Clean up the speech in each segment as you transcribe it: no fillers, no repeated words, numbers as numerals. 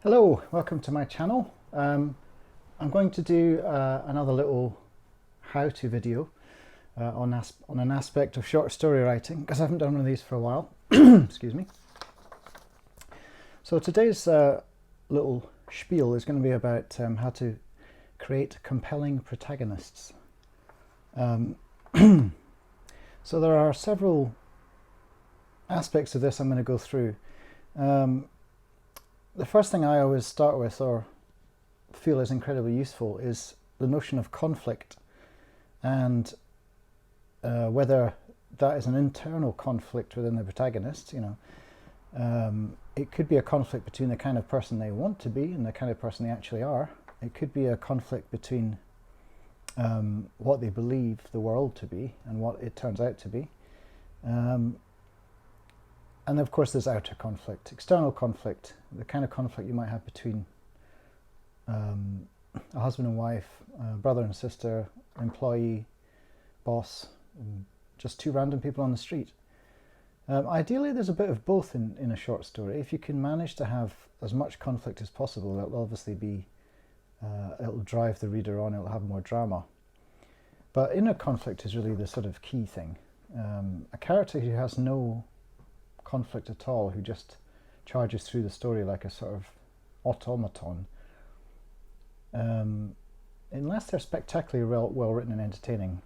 Hello, welcome to my channel. I'm going to do another little how-to video on an aspect of short story writing, because I haven't done one of these for a while. Excuse me. So today's little spiel is going to be about how to create compelling protagonists. So there are several aspects of this I'm going to go through. The first thing I always start with, or feel is incredibly useful, is the notion of conflict, and whether that is an internal conflict within the protagonist. It could be a conflict between the kind of person they want to be and the kind of person they actually are. It could be a conflict between what they believe the world to be and what it turns out to be. And of course there's outer conflict, external conflict, the kind of conflict you might have between a husband and wife, brother and sister, employee, boss, and just two random people on the street. Ideally there's a bit of both in a short story. If you can manage to have as much conflict as possible, it'll obviously be, it'll drive the reader on, it'll have more drama. But inner conflict is really the sort of key thing. A character who has no conflict at all, who just charges through the story like a sort of automaton, unless they're spectacularly well written and entertaining,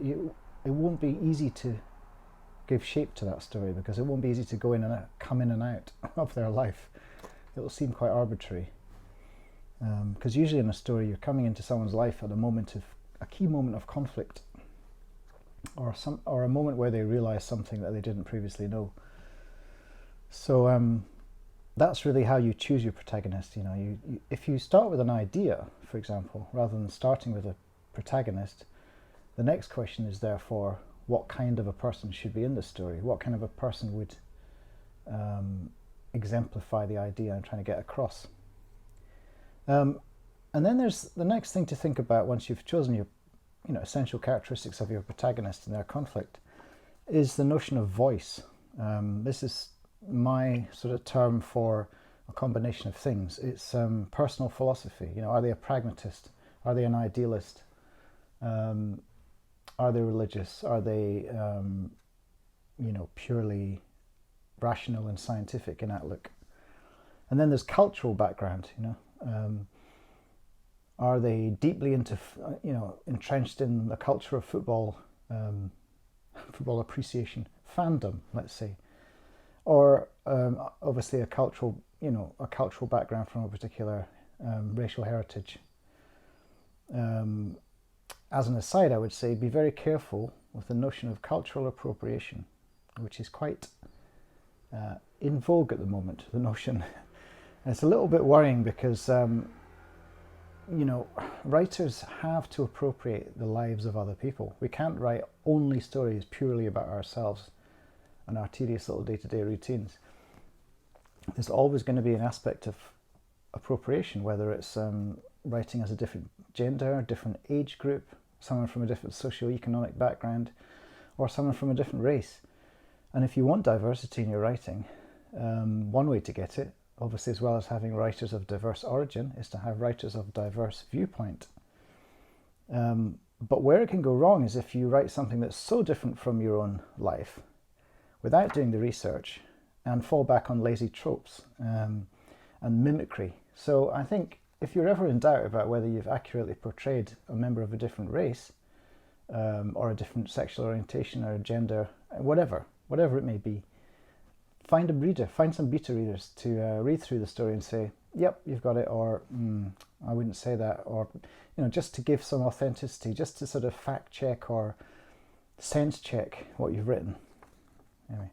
it won't be easy to give shape to that story, because it won't be easy to go in and out, come in and out of their life. It will seem quite arbitrary, because usually in a story you're coming into someone's life at a key moment of conflict, or a moment where they realize something that they didn't previously know. So that's really how you choose your protagonist. If you start with an idea, for example, rather than starting with a protagonist, the next question is therefore, what kind of a person should be in the story? What kind of a person would exemplify the idea I'm trying to get across? And then there's the next thing to think about once you've chosen your essential characteristics of your protagonist and their conflict, is the notion of voice. This is my sort of term for a combination of things. It's personal philosophy. Are they a pragmatist? Are they an idealist? Are they religious? Are they purely rational and scientific in outlook? And then there's cultural background. Are they deeply into, entrenched in the culture of football, football appreciation, fandom, let's say, or obviously a cultural background from a particular racial heritage. As an aside, I would say be very careful with the notion of cultural appropriation, which is quite in vogue at the moment. The notion, and it's a little bit worrying because. Writers have to appropriate the lives of other people. We can't write only stories purely about ourselves and our tedious little day-to-day routines. There's always going to be an aspect of appropriation, whether it's writing as a different gender, different age group, someone from a different socio-economic background, or someone from a different race. And if you want diversity in your writing, one way to get it, obviously, as well as having writers of diverse origin, is to have writers of diverse viewpoint. But where it can go wrong is if you write something that's so different from your own life without doing the research, and fall back on lazy tropes and mimicry. So I think if you're ever in doubt about whether you've accurately portrayed a member of a different race, or a different sexual orientation or gender, whatever it may be, find some beta readers to read through the story and say, yep, you've got it, or I wouldn't say that, or just to give some authenticity, just to sort of fact check or sense check what you've written. Anyway,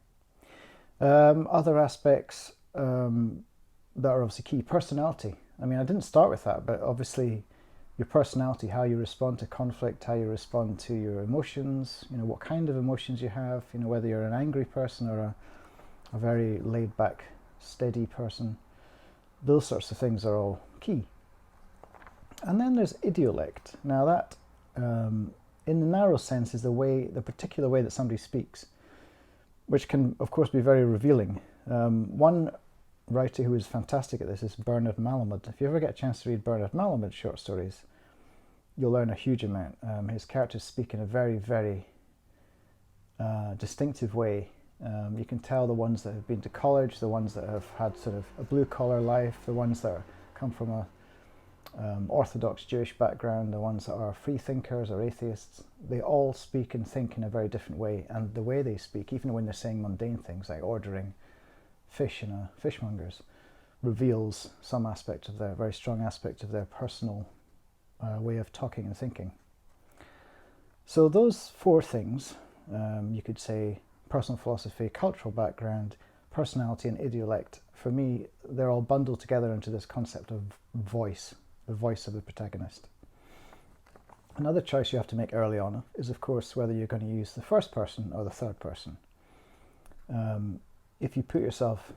other aspects that are obviously key: personality. I mean, I didn't start with that, but obviously your personality, how you respond to conflict, how you respond to your emotions, what kind of emotions you have, whether you're an angry person or a very laid-back, steady person. Those sorts of things are all key. And then there's idiolect. Now that, in the narrow sense, is the particular way that somebody speaks, which can, of course, be very revealing. One writer who is fantastic at this is Bernard Malamud. If you ever get a chance to read Bernard Malamud's short stories, you'll learn a huge amount. His characters speak in a very, very distinctive way. You can tell the ones that have been to college, the ones that have had sort of a blue-collar life, the ones that come from a Orthodox Jewish background, the ones that are free thinkers or atheists. They all speak and think in a very different way, and the way they speak, even when they're saying mundane things like ordering fish in a fishmonger's, reveals some aspect of their, very strong aspect of their personal way of talking and thinking. So those four things, you could say personal philosophy, cultural background, personality and idiolect, for me, they're all bundled together into this concept of voice, the voice of the protagonist. Another choice you have to make early on is, of course, whether you're going to use the first person or the third person. If you put yourself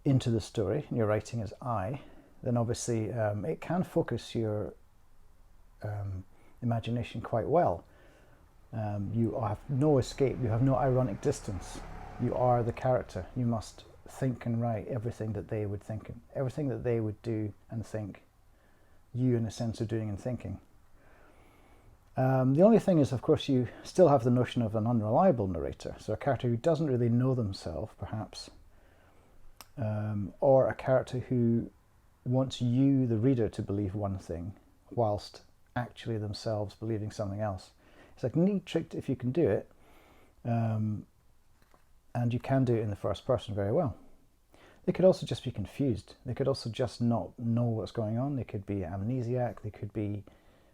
into the story and you're writing as I, then obviously it can focus your imagination quite well. You have no escape, you have no ironic distance. You are the character. You must think and write everything that they would think, everything that they would do and think, you in a sense are doing and thinking. The only thing is, of course, you still have the notion of an unreliable narrator, so a character who doesn't really know themselves, perhaps, or a character who wants you, the reader, to believe one thing, whilst actually themselves believing something else. It's like a neat trick if you can do it, and you can do it in the first person very well. They could also just be confused. They could also just not know what's going on. They could be amnesiac. They could be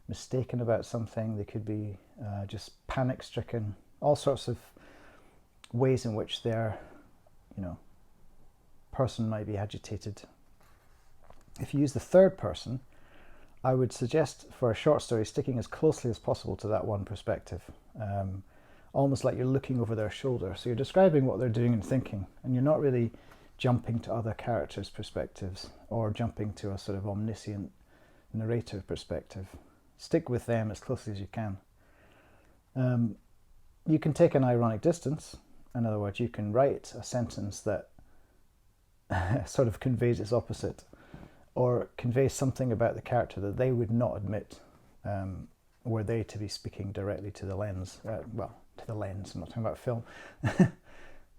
mistaken about something. They could be just panic-stricken. All sorts of ways in which their, person might be agitated. If you use the third person, I would suggest for a short story sticking as closely as possible to that one perspective. Almost like you're looking over their shoulder. So you're describing what they're doing and thinking, and you're not really jumping to other characters' perspectives or jumping to a sort of omniscient narrator perspective. Stick with them as closely as you can. You can take an ironic distance. In other words, you can write a sentence that sort of conveys its opposite, or conveys something about the character that they would not admit were they to be speaking directly to the lens. To the lens, I'm not talking about film.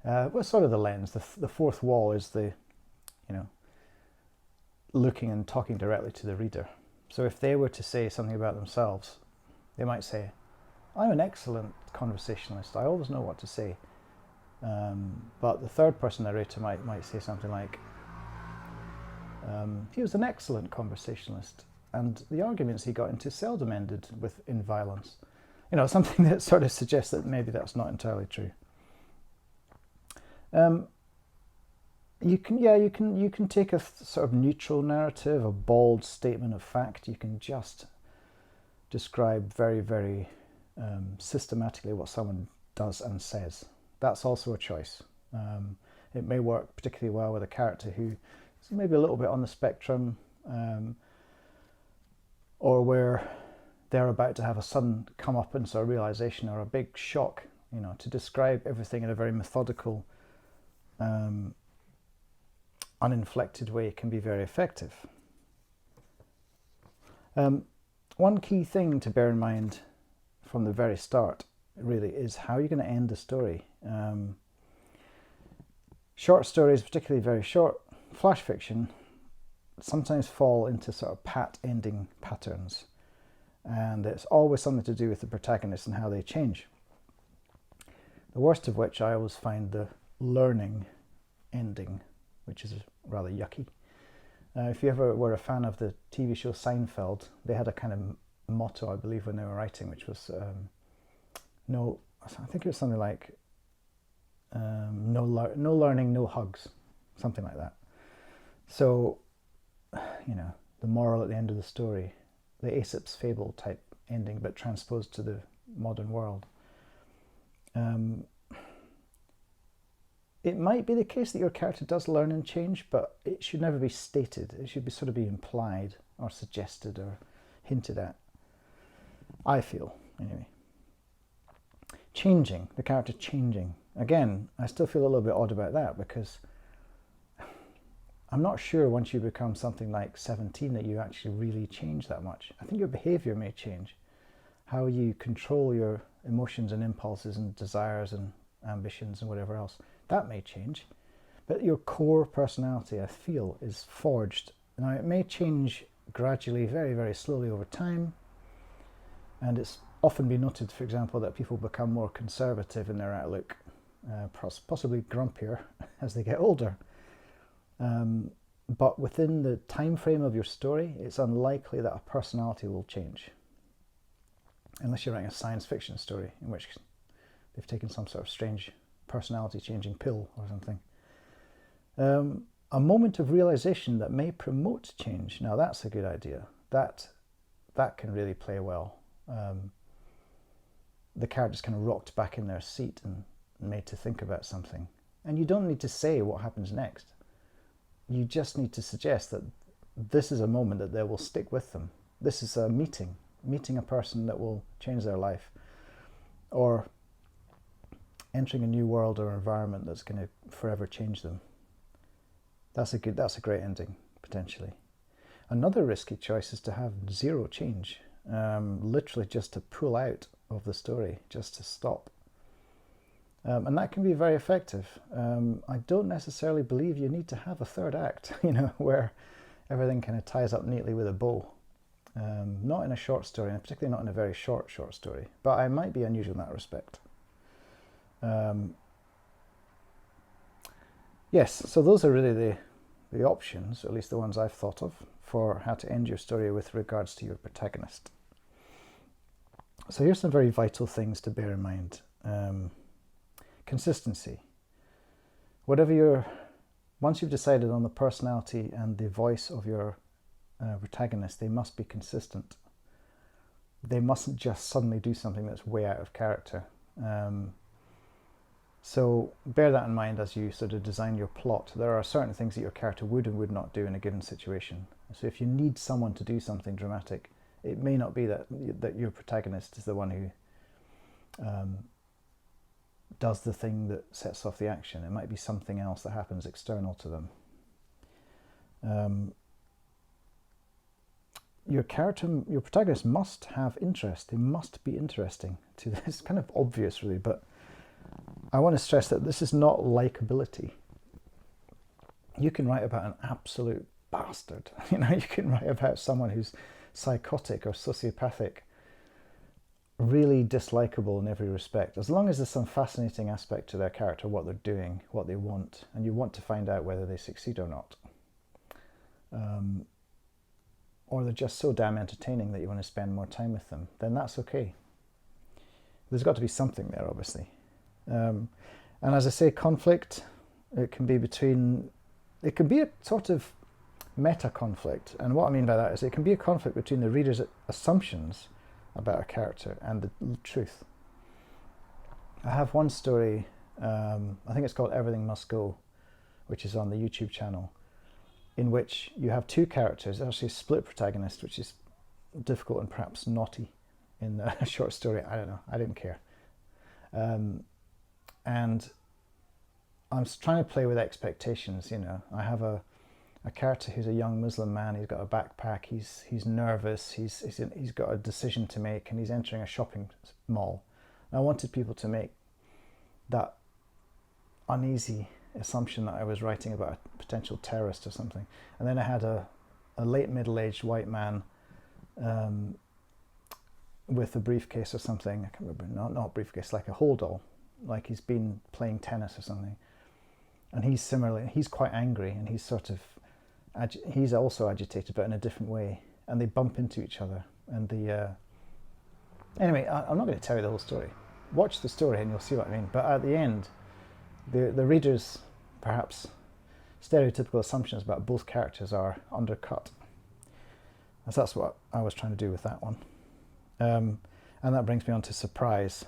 Well, sort of the lens. The fourth wall is the, looking and talking directly to the reader. So if they were to say something about themselves, they might say, I'm an excellent conversationalist, I always know what to say. But the third person narrator might say something like, he was an excellent conversationalist, and the arguments he got into seldom ended in violence. Something that sort of suggests that maybe that's not entirely true. You can take a sort of neutral narrative, a bald statement of fact. You can just describe very, very systematically what someone does and says. That's also a choice. It may work particularly well with a character who is maybe a little bit on the spectrum, or where they're about to have a sudden comeuppance or realization or a big shock. To describe everything in a very methodical, uninflected way can be very effective. One key thing to bear in mind from the very start really is how you're going to end the story. Short stories, particularly very short flash fiction, sometimes fall into sort of pat ending patterns, and it's always something to do with the protagonist and how they change. The worst of which I always find the learning ending, which is rather yucky. If you ever were a fan of the TV show Seinfeld, they had a kind of motto, I believe, when they were writing, which was I think it was something like no learning, no hugs, something like that. So, the moral at the end of the story, the Aesop's fable type ending, but transposed to the modern world. It might be the case that your character does learn and change, but it should never be stated. It should be sort of be implied or suggested or hinted at. I feel, anyway. Changing, the character changing. Again, I still feel a little bit odd about that, because I'm not sure once you become something like 17 that you actually really change that much. I think your behavior may change. How you control your emotions and impulses and desires and ambitions and whatever else, that may change. But your core personality, I feel, is forged. Now, it may change gradually, very, very slowly over time. And it's often been noted, for example, that people become more conservative in their outlook, possibly grumpier as they get older. But within the time frame of your story, it's unlikely that a personality will change. Unless you're writing a science fiction story, in which they've taken some sort of strange personality-changing pill or something. A moment of realization that may promote change. Now that's a good idea. That can really play well. The character's kind of rocked back in their seat and made to think about something. And you don't need to say what happens next. You just need to suggest that this is a moment that they will stick with them. This is a meeting a person that will change their life, or entering a new world or environment that's going to forever change them. That's a great ending, potentially. Another risky choice is to have zero change, literally just to pull out of the story, just to stop. And that can be very effective. I don't necessarily believe you need to have a third act, where everything kind of ties up neatly with a bow. Not in a short story, and particularly not in a very short story. But I might be unusual in that respect. Yes, so those are really the options, at least the ones I've thought of, for how to end your story with regards to your protagonist. So here's some very vital things to bear in mind. Consistency. Once you've decided on the personality and the voice of your protagonist, they must be consistent. They mustn't just suddenly do something that's way out of character. So bear that in mind as you sort of design your plot. There are certain things that your character would and would not do in a given situation. So if you need someone to do something dramatic, it may not be that your protagonist is the one who does the thing that sets off the action. It might be something else that happens external to them. Your protagonist must have interest. They must be interesting to this. It's kind of obvious, really, but I want to stress that this is not likability. You can write about an absolute bastard. You can write about someone who's psychotic or sociopathic, really dislikable in every respect. As long as there's some fascinating aspect to their character, what they're doing, what they want, and you want to find out whether they succeed or not. Or they're just so damn entertaining that you want to spend more time with them, then that's okay. There's got to be something there, obviously. And as I say, conflict, it can be a sort of meta conflict. And what I mean by that is it can be a conflict between the reader's assumptions about a character and the truth. I have one story, I think it's called Everything Must Go, which is on the YouTube channel, in which you have two characters, actually a split protagonist, which is difficult and perhaps naughty in a short story. I don't know, I didn't care. And I'm trying to play with expectations, I have a character who's a young Muslim man. He's got a backpack, he's nervous, he's got a decision to make, and he's entering a shopping mall. And I wanted people to make that uneasy assumption that I was writing about a potential terrorist or something. And then I had a late middle-aged white man with a briefcase or something. I can't remember, not briefcase, like a hold-all, like he's been playing tennis or something. And he's quite angry, and he's he's also agitated, but in a different way. And they bump into each other. And anyway, I'm not going to tell you the whole story. Watch the story and you'll see what I mean. But at the end, the reader's perhaps stereotypical assumptions about both characters are undercut. And so that's what I was trying to do with that one. And that brings me on to surprise.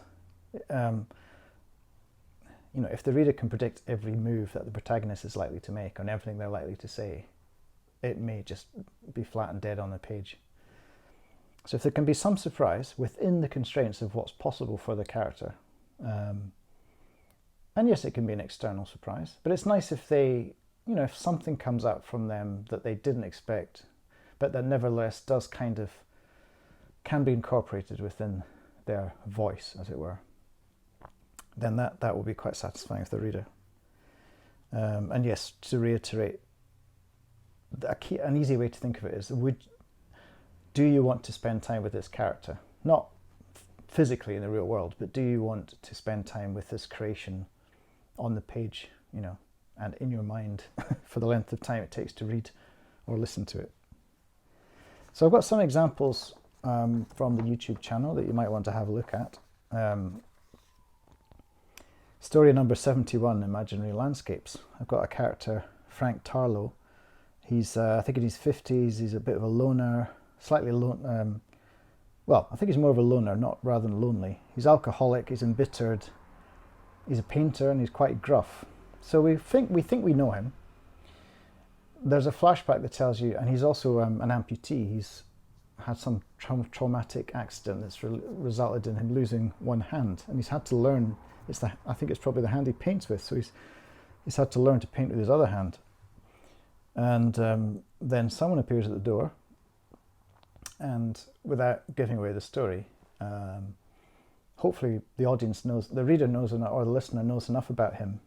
If the reader can predict every move that the protagonist is likely to make and everything they're likely to say, it may just be flat and dead on the page. So if there can be some surprise within the constraints of what's possible for the character, and yes, it can be an external surprise, but it's nice if they, if something comes out from them that they didn't expect, but that nevertheless does can be incorporated within their voice, as it were, then that will be quite satisfying for the reader. And yes, to reiterate, an easy way to think of it is, do you want to spend time with this character? Not physically in the real world, but do you want to spend time with this creation on the page, and in your mind for the length of time it takes to read or listen to it? So I've got some examples from the YouTube channel that you might want to have a look at. Story number 71, Imaginary Landscapes. I've got a character, Frank Tarlow. He's, I think in his 50s, he's a bit of a loner, slightly alone. Well, I think he's more of a loner, not rather than lonely. He's alcoholic, he's embittered, he's a painter, and he's quite gruff. So we think we know him. There's a flashback that tells you, and he's also an amputee. He's had some traumatic accident that's resulted in him losing one hand, and he's had to learn. I think it's probably the hand he paints with. So he's had to learn to paint with his other hand. And then someone appears at the door, and without giving away the story, hopefully the audience knows, the reader knows enough, or the listener knows enough about him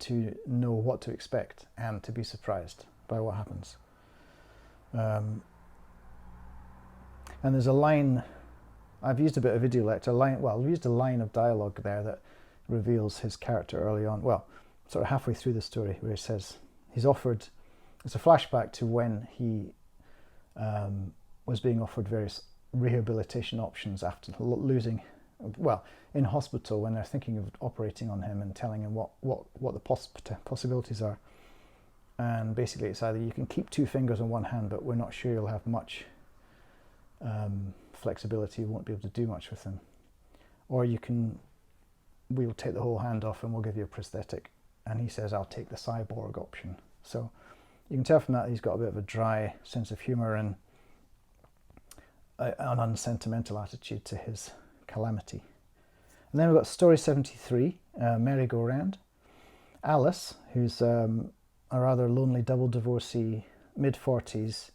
to know what to expect and to be surprised by what happens. And there's a line, I've used a bit of video lecture, I've used a line of dialogue there that reveals his character early on, sort of halfway through the story, where he says he's offered, it's a flashback to when he was being offered various rehabilitation options after losing, in hospital, when they're thinking of operating on him and telling him what the possibilities are. And basically it's either you can keep two fingers on one hand, but we're not sure you'll have much flexibility, you won't be able to do much with them. Or we'll take the whole hand off and we'll give you a prosthetic. And he says, I'll take the cyborg option. So you can tell from that he's got a bit of a dry sense of humour and an unsentimental attitude to his calamity. And then we've got story 73, Merry-Go-Round. Alice, who's a rather lonely double divorcee, mid-40s.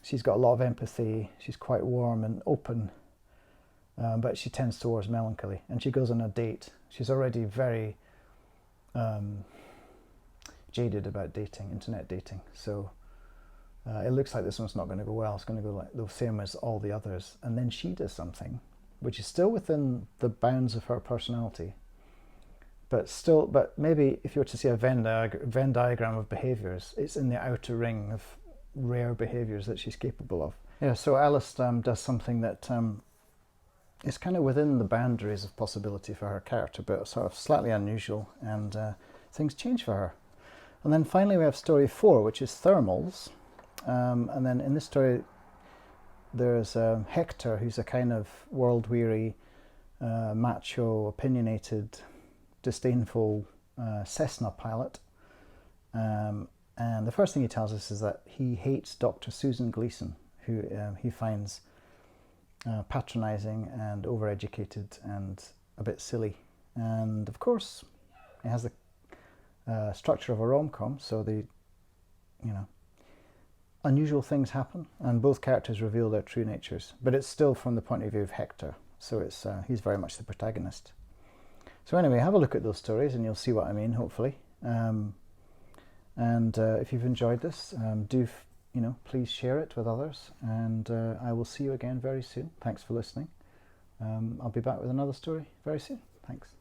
She's got a lot of empathy. She's quite warm and open, but she tends towards melancholy. And she goes on a date. She's already very jaded about dating, internet dating. So it looks like this one's not going to go well. It's going to go like the same as all the others. And then she does something which is still within the bounds of her personality, but maybe if you were to see a Venn diagram of behaviours, it's in the outer ring of rare behaviours that she's capable of. Yeah, so Alice does something that is kind of within the boundaries of possibility for her character, but sort of slightly unusual, and things change for her. And then finally we have story 4, which is Thermals. And then in this story there's Hector, who's a kind of world-weary, macho, opinionated, disdainful Cessna pilot. And the first thing he tells us is that he hates Dr. Susan Gleason, who he finds patronising and overeducated and a bit silly. And of course, it has the structure of a rom-com, so unusual things happen, and both characters reveal their true natures. But it's still from the point of view of Hector, so he's very much the protagonist. So anyway, have a look at those stories and you'll see what I mean, hopefully. And if you've enjoyed this, please share it with others, and I will see you again very soon. Thanks for listening. I'll be back with another story very soon. Thanks.